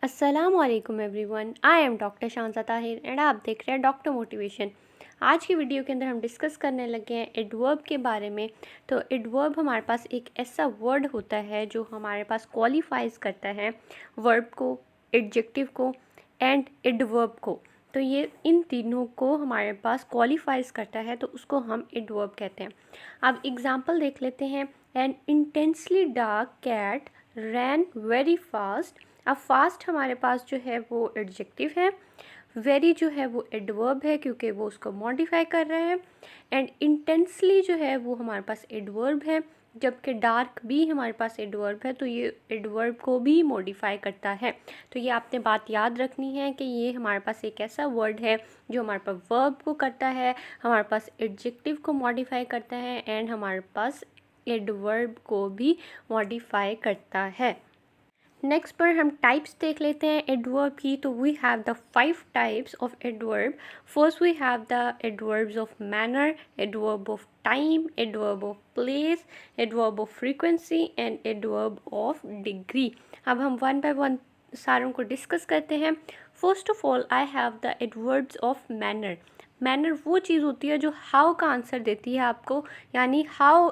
अस्सलामुअलैकुम everyone, I am doctor Shansa Tahir and आप देख रहे हैं डॉक्टर मोटिवेशन। आज की वीडियो के अंदर हम डिस्कस करने लगे हैं एडवर्ब के बारे में। तो एडवर्ब हमारे पास एक ऐसा वर्ड होता है जो हमारे पास क्वालिफाइज करता है वर्ब को, एडजेक्टिव को एंड एडवर्ब को। तो ये इन तीनों को हमारे पास क्वालिफाइज करता है, तो उसको हम एडवर्ब कहते हैं। अब एग्जांपल देख लेते हैं। An intensely dark cat ran very fast. अब फास्ट हमारे पास जो है वो एडजेक्टिव है, वेरी जो है वो एडवर्ब है क्योंकि वो उसको मॉडिफाई कर रहा है, एंड इंटेंसली जो है वो हमारे पास एडवर्ब है, जबकि डार्क भी हमारे पास एडवर्ब है, तो ये एडवर्ब को भी मॉडिफाई करता है। तो ये आपने बात याद रखनी है कि ये हमारे पास एक ऐसा वर्ड है जो हमारे पास वर्ब को करता है, हमारे पास एडजेक्टिव को मॉडिफाई करता है एंड हमारे पास एडवर्ब को भी मॉडिफाई करता है। नेक्स्ट पर हम टाइप्स देख लेते हैं एडवर्ब की। तो we have the 5 types of adverb. First we have the adverbs of manner, adverb of time, adverb of place, adverb of frequency and adverb of degree. अब हम वन बाय वन सारों को discuss करते हैं। First of all I have the adverbs of manner. Manner वो चीज़ होती है जो हाउ का आंसर देती है आपको, यानी how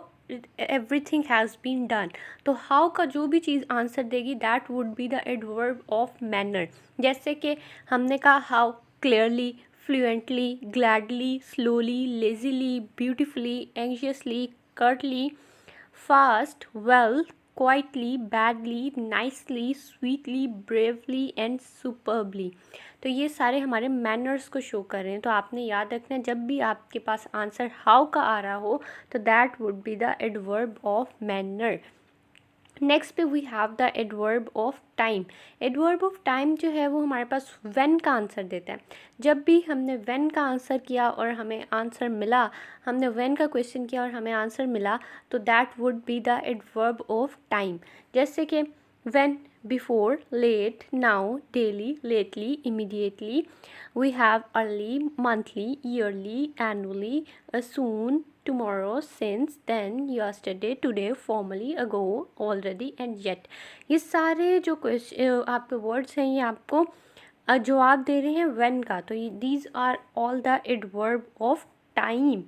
everything has been done. तो हाउ का जो भी चीज़ आंसर देगी that would be the adverb of manner. जैसे कि हमने कहा how clearly, fluently, gladly, slowly, lazily, beautifully, anxiously, curtly, fast, well, quietly, badly, nicely, sweetly, bravely and superbly. तो ये सारे हमारे मैनर्स को शो कर रहे हैं। तो आपने याद रखना है जब भी आपके पास आंसर हाउ का आ रहा हो तो that would be the adverb of manner. Next पे we have the adverb of time. Adverb of time जो है वो हमारे पास व्हेन का आंसर देता है। जब भी हमने व्हेन का आंसर किया और हमें आंसर मिला, हमने व्हेन का क्वेश्चन किया और हमें आंसर मिला, तो that would be the adverb of time. जैसे कि when, before, late, now, daily, lately, immediately. We have early, monthly, yearly, annually, soon, tomorrow, since, then, yesterday, today, formerly, ago, already and yet। ये सारे जो question आपके words हैं ये आपको जवाब दे रहे हैं व्हेन का। तो ये these are all the adverb of time.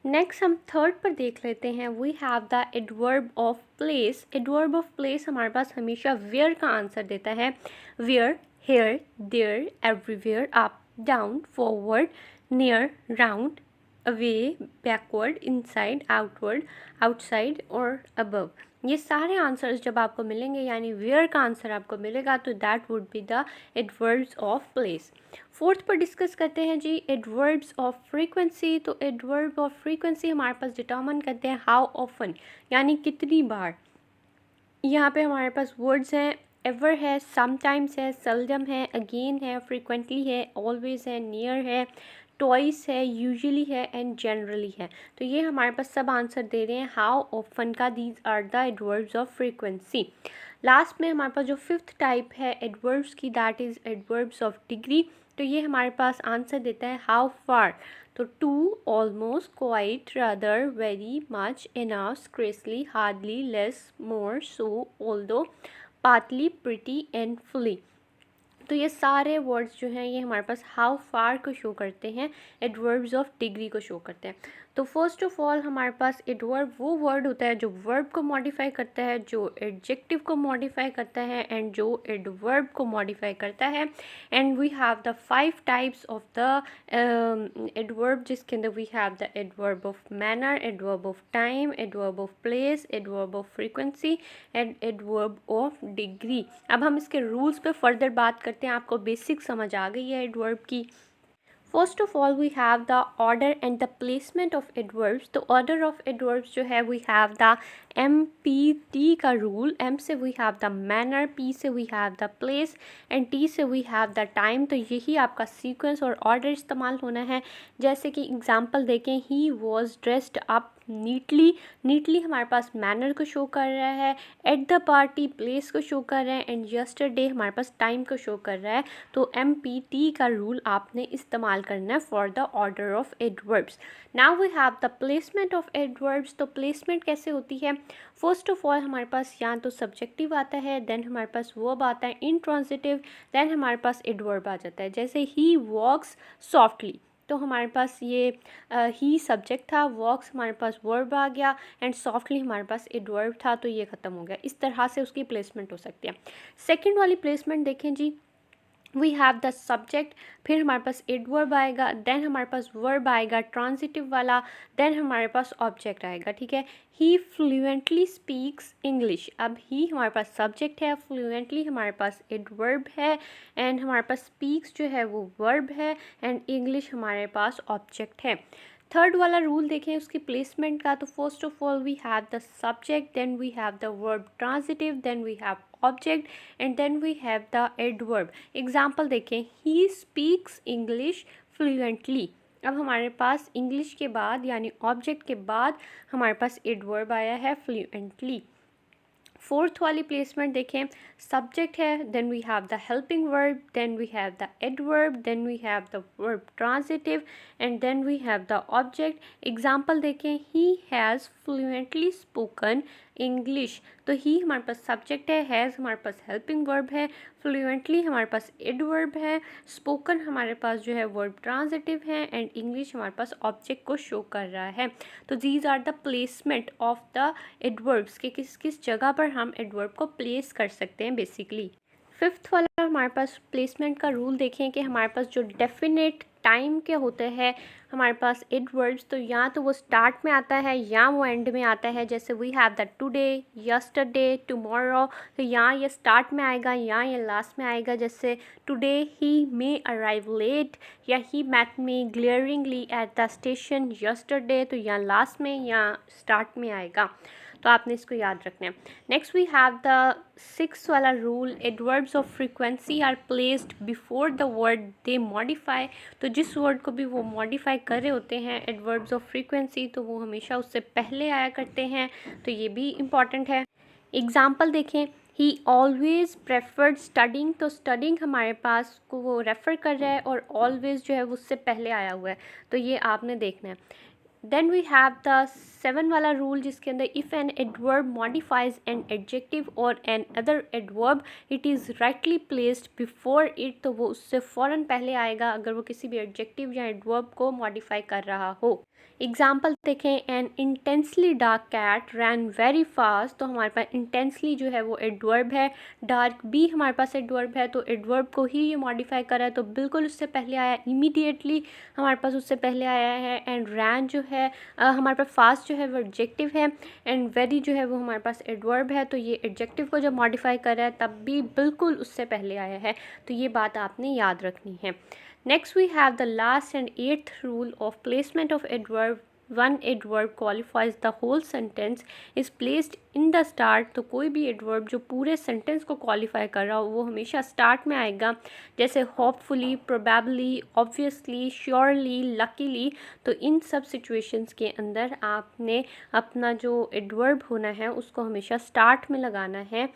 Next हम थर्ड पर देख लेते हैं। We have the adverb of place. Adverb of place हमारे पास हमेशा वेयर का आंसर देता है। Where, here, there, everywhere, up, down, forward, near, round, away, backward, inside, outward, outside और अबव। ये सारे आंसर्स जब आपको मिलेंगे यानी वेयर का आंसर आपको मिलेगा तो that would be the adverbs of place. Fourth पर डिस्कस करते हैं जी एडवर्ब्स ऑफ फ्रीक्वेंसी। तो एडवर्ब ऑफ फ्रीक्वेंसी हमारे पास डिटर्मिन करते हैं हाउ ऑफन, यानी कितनी बार। यहाँ पे हमारे पास वर्ड्स हैं, एवर है, समटाइम्स है, सेल्डम है, अगेन है, फ्रीक्वेंटली है, ऑलवेज है, नियर है, ट्वाइस है, यूजुअली है एंड जनरली है। तो ये हमारे पास सब आंसर दे रहे हैं हाउ ऑफन का। These are the adverbs of frequency. Last में हमारे पास जो फिफ्थ टाइप है एडवर्ब्स की that is adverbs of degree. तो ये हमारे पास आंसर देता है हाउ फार। तो too, almost, quite, rather, very, much, enough, scarcely, hardly, less, more, so, although, partly, pretty and fully. तो ये सारे वर्ड्स जो हैं ये हमारे पास हाउ फार को शो करते हैं, एडवर्ब्स ऑफ डिग्री को शो करते हैं। तो फर्स्ट ऑफ ऑल हमारे पास एडवर्ब वो वर्ड होता है जो वर्ब को मॉडिफाई करता है, जो एडजेक्टिव को मॉडिफाई करता है एंड जो एडवर्ब को मॉडिफाई करता है। And we have the 5 types of the adverb, जिसके अंदर we have the adverb of manner, adverb of time, adverb of place, adverb of frequency and adverb of degree. अब हम इसके रूल्स पे फर्दर बात करते हैं। आपको बेसिक समझ आ गई है एडवर्ब की। First of all we have the order and the placement of adverbs. तो ऑर्डर ऑफ एडवर्ब्स जो है वी हैव द MPT का रूल। M से we have the manner, P से we have the place and T से we have the time. तो यही आपका सीक्वेंस और ऑर्डर इस्तेमाल होना है। जैसे कि एग्जांपल देखें, he was dressed up neatly हमारे पास मैनर को शो कर रहा है, एट द पार्टी प्लेस को शो कर रहा है, एंड यस्टरडे हमारे पास टाइम को शो कर रहा है। तो MPT का रूल आपने इस्तेमाल करना है for the order of adverbs. Now we have the placement of adverbs. तो प्लेसमेंट कैसे होती है? फर्स्ट ऑफ ऑल हमारे पास या तो सब्जेक्टिव आता है, देन हमारे पास वर्ब आता है इंट्रांजिटिव, देन हमारे पास एडवर्ब आ जाता है। जैसे ही वॉक्स सॉफ्टली, तो हमारे पास ये ही सब्जेक्ट था, वॉक्स हमारे पास वर्ब आ गया, एंड सॉफ्टली हमारे पास एडवर्ब था, तो ये ख़त्म हो गया। इस तरह से उसकी प्लेसमेंट हो सकती है। सेकंड वाली प्लेसमेंट देखें जी, वी हैव द सब्जेक्ट, फिर हमारे पास एडवर्ब आएगा, देन हमारे पास वर्ब आएगा ट्रांजिटिव वाला, देन हमारे पास ऑब्जेक्ट आएगा। ठीक है, ही फ्लुएंटली स्पीक्स इंग्लिश। अब ही हमारे पास सब्जेक्ट है, फ्लुएंटली हमारे पास एडवर्ब है, एंड हमारे पास स्पीक्स जो है वो वर्ब है, एंड इंग्लिश हमारे पास ऑब्जेक्ट है। थर्ड वाला रूल देखें उसकी प्लेसमेंट का, तो first of all we have the subject, then we have the verb transitive, then we have object, and then we have the adverb. Example देखें, ही स्पीक्स इंग्लिश फ्लुएंटली। अब हमारे पास English के बाद यानी ऑब्जेक्ट के बाद हमारे पास एडवर्ब आया है फ्लुएंटली। फोर्थ वाली प्लेसमेंट देखें, सब्जेक्ट है, then we have the helping verb, then we have the adverb, then we have the verb transitive, and then we have the object. Example देखें, he has fluently spoken English. तो he हमारे पास subject है, has हमारे पास helping verb है, fluently हमारे पास एडवर्ब है, स्पोकन हमारे पास जो है वर्ब ट्रांजिटिव है, एंड इंग्लिश हमारे पास ऑब्जेक्ट को शो कर रहा है। तो these are the placement of the adverbs के किस किस जगह पर हम एडवर्ब को प्लेस कर सकते हैं बेसिकली। फिफ्थ वाला हमारे पास प्लेसमेंट का रूल देखें कि हमारे पास जो डेफिनेट टाइम के होते हैं हमारे पास एडवर्ब्स, तो या तो वो स्टार्ट में आता है या वो एंड में आता है। जैसे we have the today, yesterday, tomorrow, तो या ये स्टार्ट में आएगा या ये लास्ट में आएगा। जैसे today he may arrive late, या he met me glaringly at the station yesterday, तो या लास्ट में या स्टार्ट में आएगा। तो आपने इसको याद रखना है। Next we have the six वाला rule, adverbs of frequency are placed before the word they modify. तो जिस वर्ड को भी वो मॉडिफाई कर रहे होते हैं एडवर्ब्स ऑफ फ्रीक्वेंसी, तो वो हमेशा उससे पहले आया करते हैं। तो ये भी इम्पॉर्टेंट है। एग्जाम्पल देखें, ही ऑलवेज़ प्रेफर्ड स्टडिंग। तो स्टडिंग हमारे पास को वो रेफ़र कर रहा है और ऑलवेज़ जो है वो उससे पहले आया हुआ है, तो ये आपने देखना है। Then we have the seven वाला रूल जिसके अंदर if an adverb modifies an adjective और another adverb it is rightly placed before it, तो वो उससे फ़ौरन पहले आएगा अगर वो किसी भी एडजेक्टिव या एडवर्ब को मॉडिफाई कर रहा हो। एग्जाम्पल देखें, an intensely dark cat ran very fast. तो हमारे पास इंटेंसली जो है वो एडवर्ब है, डार्क भी हमारे पास एडवर्ब है, तो एडवर्ब को ही ये मॉडिफाई करा है, तो बिल्कुल उससे पहले आया, इमीडिएटली हमारे पास उससे पहले आया है। एंड रैन जो है हमारे पास फास्ट जो है वो एडजेक्टिव है, एंड वेरी जो है वो हमारे पास एडवर्ब है, तो ये एडजेक्टिव को जब मॉडिफाई कर रहा है तब भी बिल्कुल उससे पहले आया है, तो ये बात आपने याद रखनी है। Next we have the last and eighth rule of placement of adverb. One adverb qualifies the whole sentence is placed in the start. तो कोई भी adverb जो पूरे sentence को qualify कर रहा हो वो हमेशा start में आएगा। जैसे hopefully, probably, obviously, surely, luckily। तो इन सब situations के अंदर आपने अपना जो adverb होना है उसको हमेशा start में लगाना है।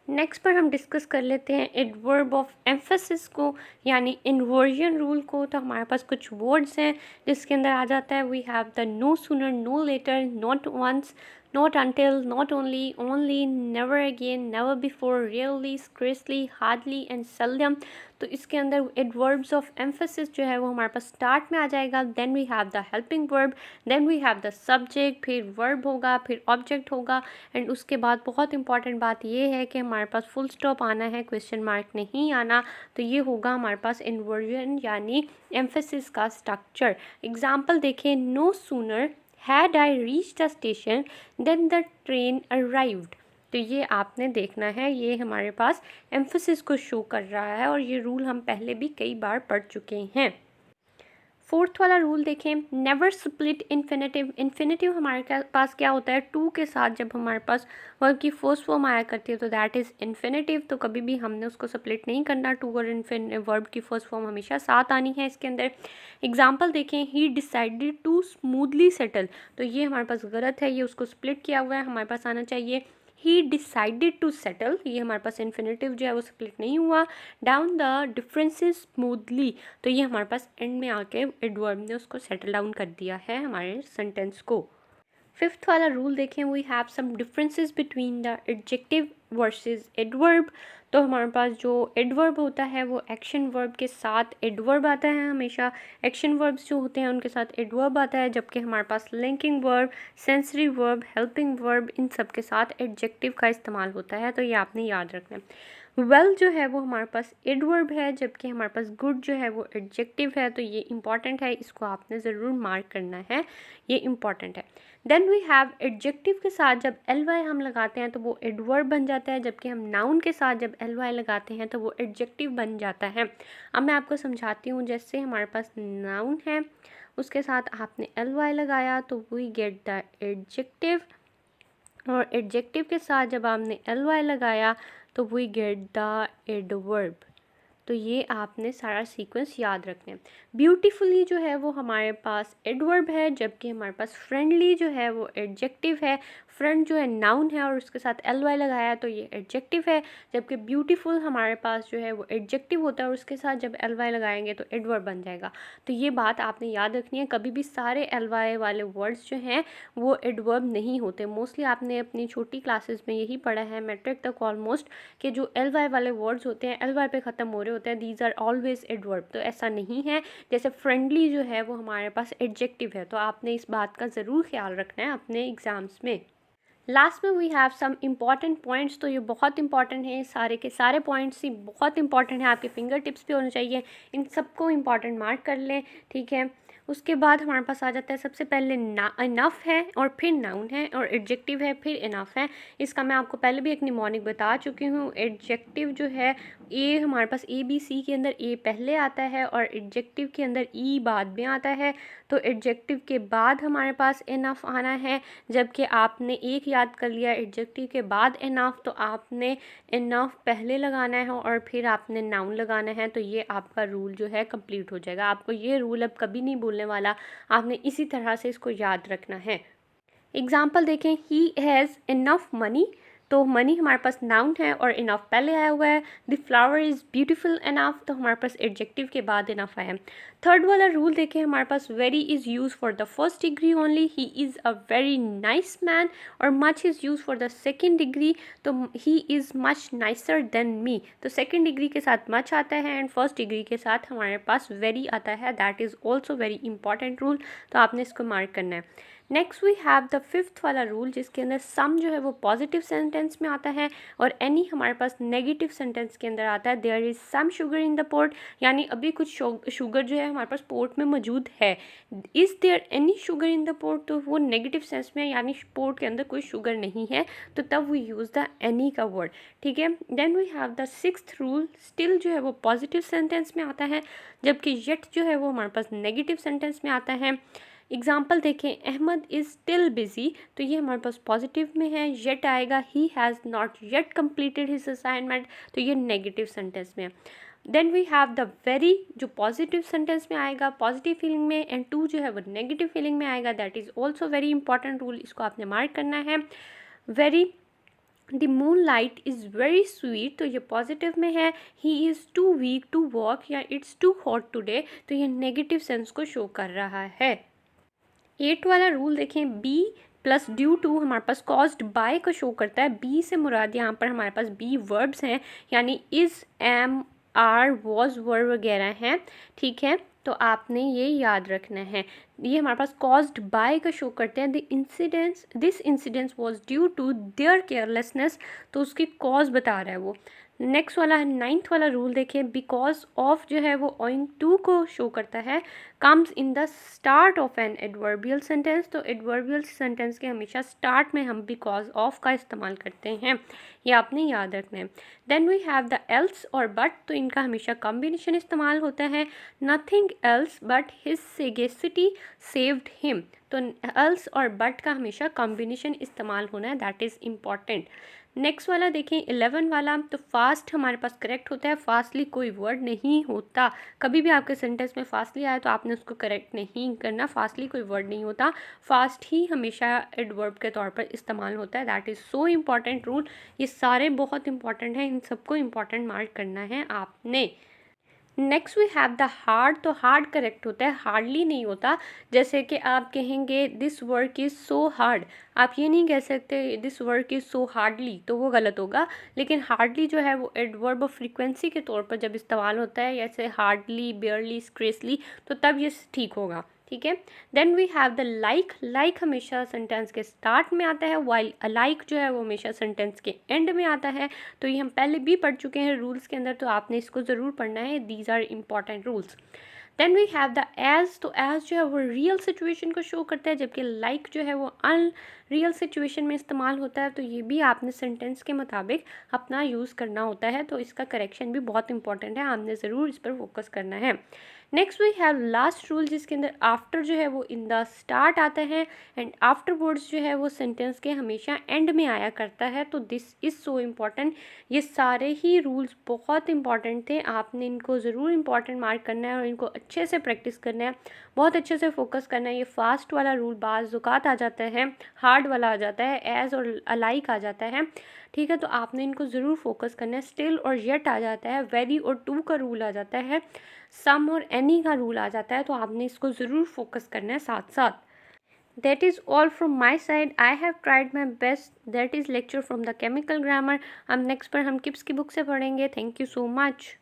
नेक्स्ट पर हम डिस्कस कर लेते हैं एडवर्ब ऑफ एम्फेसिस को यानी इन्वर्जन रूल को। तो हमारे पास कुछ वर्ड्स हैं जिसके अंदर आ जाता है we have the no sooner, no later, not once, not until, not only, only, never again, never before, rarely, scarcely, hardly and seldom। तो इसके अंदर एडवर्ब्स ऑफ एम्फेसिस जो है वो हमारे पास स्टार्ट में आ जाएगा। Then we have the helping verb, then we have the subject, फिर वर्ब होगा, फिर ऑब्जेक्ट होगा, एंड उसके बाद बहुत इंपॉर्टेंट बात ये है कि हमारे पास फुल स्टॉप आना है, क्वेश्चन मार्क नहीं आना। तो ये होगा हमारे पास इन्वर्जन यानी एम्फेसिस का स्ट्रक्चर। एग्जाम्पल देखें, no sooner had I reached the station then the train arrived। तो ये आपने देखना है, ये हमारे पास एम्फेसिस को शो कर रहा है और ये रूल हम पहले भी कई बार पढ़ चुके हैं। फोर्थ वाला रूल देखें, नेवर स्प्लिट इन्फिनेटिव। इन्फिनेटिव हमारे पास क्या होता है, टू के साथ जब हमारे पास वर्ब की फर्स्ट फॉर्म आया करती है तो दैट इज़ इन्फिनेटिव। तो कभी भी हमने उसको स्प्लिट नहीं करना, टू और वर्ब की फर्स्ट फॉर्म हमेशा साथ आनी है इसके अंदर। एग्जाम्पल देखें, he decided to smoothly settle, तो ये हमारे पास गलत है, ये उसको स्प्लिट किया हुआ है, हमारे पास आना चाहिए ही डिसाइडेड टू सेटल। ये हमारे पास इन्फिनेटिव जो है वो स्प्लिट नहीं हुआ। डाउन द डिफरेंसेस स्मूथली, तो ये हमारे पास एंड में आके एडवर्ब ने उसको सेटल डाउन कर दिया है हमारे सेंटेंस को। फिफ्थ वाला रूल देखें, we have some differences between the adjective versus adverb. तो हमारे पास जो एडवर्ब होता है वो एक्शन वर्ब के साथ एडवर्ब आता है हमेशा। एक्शन वर्ब्स जो होते हैं उनके साथ एडवर्ब आता है, जबकि हमारे पास linking verb, sensory verb, helping verb, इन सब के साथ एडजेक्टिव का इस्तेमाल होता है। तो ये आपने याद रखना है। वेल जो है वो हमारे पास एडवर्ब है, जबकि हमारे पास गुड जो है वो एडजेक्टिव है। तो ये इंपॉर्टेंट है, इसको आपने ज़रूर मार्क करना है, ये इंपॉर्टेंट है। देन वी हैव एडजेक्टिव के साथ जब ly हम लगाते हैं तो वो एडवर्ब बन जाता है, जबकि हम नाउन के साथ जब ly लगाते हैं तो वो एडजेक्टिव बन जाता है। अब मैं आपको समझाती हूँ। जैसे हमारे पास नाउन है, उसके साथ आपने ly लगाया तो वी गेट द एडजेक्टिव, और एडजेक्टिव के साथ जब आपने ly लगाया तो वी गेट द एडवर्ब। तो ये आपने सारा सीक्वेंस याद रखना है। ब्यूटीफुली जो है वो हमारे पास एडवर्ब है, जबकि हमारे पास फ्रेंडली जो है वो एडजेक्टिव है। फ्रेंड जो है नाउन है और उसके साथ ly लगाया तो ये एडजेक्टिव है, जबकि ब्यूटीफुल हमारे पास जो है वो एडजेक्टिव होता है और उसके साथ जब ly लगाएंगे तो एडवर्ब बन जाएगा। तो ये बात आपने याद रखनी है, कभी भी सारे ly वाले वर्ड्स जो हैं वो एडवर्ब नहीं होते। मोस्टली आपने अपनी छोटी क्लासेस में यही पढ़ा है, मैट्रिक तक ऑलमोस्ट, कि जो ly वाले वर्ड्स होते हैं ly पे ख़त्म हो रहे होते हैं, दीज आर ऑलवेज एडवर्ब। तो ऐसा नहीं है। जैसे फ्रेंडली जो है वो हमारे पास एडजेक्टिव है, तो आपने इस बात का ज़रूर ख्याल रखना है अपने एग्ज़ाम्स में। लास्ट में we have some important points. तो ये बहुत इंपॉर्टेंट है, सारे के सारे पॉइंट्स ही बहुत इंपॉर्टेंट है, आपके फिंगर टिप्स पे होने चाहिए, इन सबको इम्पॉर्टेंट मार्क कर लें, ठीक है। उसके बाद हमारे पास आ जाता है सबसे पहले इनफ है, और फिर नाउन है, और एडजेक्टिव है, फिर इनफ है। इसका मैं आपको पहले भी एक निमोनिक बता चुकी हूँ। एडजेक्टिव जो है ए, हमारे पास ABC के अंदर ए पहले आता है और एडजेक्टिव के अंदर ई बाद में आता है। तो एडजेक्टिव के बाद हमारे पास इनफ आना है, जबकि आपने एक याद कर लिया एडजेक्टिव के बाद इनफ, तो आपने इनफ पहले लगाना है और फिर आपने नाउन लगाना है। तो ये आपका रूल जो है कंप्लीट हो जाएगा। आपको ये रूल अब कभी नहीं भूलने वाला, आपने इसी तरह से इसको याद रखना है। एग्जाम्पल देखें, ही हैज़ इनफ मनी, तो मनी हमारे पास नाउन है और इनफ पहले आया हुआ है। The flower is beautiful enough, तो हमारे पास एडजेक्टिव के बाद इनफ आया। थर्ड वाला रूल देखें, हमारे पास very is use for the first degree only, he is a very nice man, और much is use for the second degree, तो he is much nicer than me. तो सेकेंड डिग्री के साथ much आता है एंड फर्स्ट डिग्री के साथ हमारे पास वेरी आता है। That is also very important rule, तो आपने इसको मार्क करना है। Next we have the fifth वाला रूल, जिसके अंदर सम जो है वो पॉजिटिव सेंटेंस में आता है और एनी हमारे पास नेगेटिव सेंटेंस के अंदर आता है। There is some sugar in the port, यानी अभी कुछ शुगर जो है हमारे पास पोर्ट में मौजूद है। Is there any sugar in the port, तो वो नेगेटिव सेंस में, यानी पोर्ट के अंदर कोई शुगर नहीं है, तो तब वी यूज़ द एनी का वर्ड, ठीक है। Then we have the sixth rule, still जो है वो पॉजिटिव सेंटेंस में आता है, जबकि येट जो है वो हमारे पास नेगेटिव सेंटेंस में आता है। एग्जाम्पल देखें, अहमद इज़ स्टिल बिजी, तो ये हमारे पास पॉजिटिव में है। येट आएगा, he has not yet completed his assignment, तो ये नेगेटिव सेंटेंस में है। Then we have the very, जो पॉजिटिव सेंटेंस में आएगा पॉजिटिव फीलिंग में, एंड टू जो है वो नेगेटिव फीलिंग में आएगा। That is also very important rule, इसको आपने मार्क करना है। Very, the moon light is very sweet, तो ये पॉजिटिव में है। He is too weak to walk, या इट्स टू हॉट टुडे, तो ये नेगेटिव सेंस को शो कर रहा है। 8 वाला रूल देखें, बी प्लस ड्यू टू हमारे पास कॉज्ड बाय को शो करता है। बी से मुराद यहाँ पर हमारे पास बी वर्ब्स हैं, यानी इज़, एम, आर, वॉज, वर वगैरह हैं, ठीक है। तो आपने ये याद रखना है, ये हमारे पास कॉज्ड बाय का शो करते हैं। This incidence was due to their carelessness, तो उसकी कॉज बता रहा है वो। नेक्स्ट वाला है 9th वाला रूल देखिए, बिकॉज ऑफ जो है वो ओइंग टू को शो करता है, comes in the start of an adverbial sentence. तो एडवर्बियल सेंटेंस के हमेशा स्टार्ट में हम बिकॉज ऑफ का इस्तेमाल करते हैं, ये आपने याद रखना है। Then we have the else और बट, तो इनका हमेशा कॉम्बिनेशन इस्तेमाल होता है, nothing else but his sagacity saved him. तो एल्स और बट का हमेशा कॉम्बिनेशन इस्तेमाल होना है, दैट इज़ इम्पॉर्टेंट। नेक्स्ट वाला देखें 11 वाला, तो फास्ट हमारे पास करेक्ट होता है, फास्टली कोई वर्ड नहीं होता। कभी भी आपके सेंटेंस में फास्टली आया तो आपने उसको करेक्ट नहीं करना, फास्टली कोई वर्ड नहीं होता, फास्ट ही हमेशा एडवर्ब के तौर पर इस्तेमाल होता है, that is so important rule. ये सारे बहुत इंपॉर्टेंट हैं, इन सबको इम्पॉर्टेंट मार्क करना है आपने। Next we have the hard, तो हार्ड करेक्ट होता है, हार्डली नहीं होता। जैसे कि आप कहेंगे this work is so hard, आप ये नहीं कह सकते this work is so hardly, तो वो गलत होगा। लेकिन हार्डली जो है वो एडवर्ब ऑफ फ्रीक्वेंसी के तौर पर जब इस्तेमाल होता है, जैसे हार्डली, बेयरली, स्क्रेसली, तो तब ये ठीक होगा, ठीक है। Then we have the like, like हमेशा सेंटेंस के स्टार्ट में आता है, वाइल अलाइक जो है वो हमेशा सेंटेंस के एंड में आता है। तो ये हम पहले भी पढ़ चुके हैं रूल्स के अंदर, तो आपने इसको ज़रूर पढ़ना है, these are important rules. Then we have the as, तो एज जो है वो रियल सिचुएशन को शो करता है, जबकि लाइक जो है वो अनरियल सिचुएशन में इस्तेमाल होता है। तो ये भी आपने सेंटेंस के मुताबिक अपना यूज़ करना होता है, तो इसका करेक्शन भी बहुत इंपॉर्टेंट है, आपने ज़रूर इस पर फोकस करना है। Next we have last rule, जिसके अंदर आफ्टर जो है वो इन द स्टार्ट आता है एंड आफ्टर वर्ड्स जो है वो सेंटेंस के हमेशा एंड में आया करता है। तो दिस इज़ सो इम्पॉर्टेंट, ये सारे ही रूल्स बहुत इंपॉर्टेंट थे, आपने इनको ज़रूर इंपॉर्टेंट मार्क करना है और इनको अच्छे से प्रैक्टिस करना है, बहुत अच्छे से फोकस करना है। ये फास्ट वाला रूल बाज़ औक़ात आ जाता है, हार्ड वाला आ जाता है, एज और अलाइक आ जाता है, ठीक है। तो आपने इनको ज़रूर फोकस करना है। स्टिल और येट आ जाता है, वेरी और टू का रूल आ जाता है, सम और एनी का रूल आ जाता है, तो आपने इसको ज़रूर फोकस करना है साथ साथ। That is all from my side. I have tried my best. That is lecture from the chemical grammar. अब नेक्स्ट पर हम किप्स की बुक से पढ़ेंगे। Thank you so much.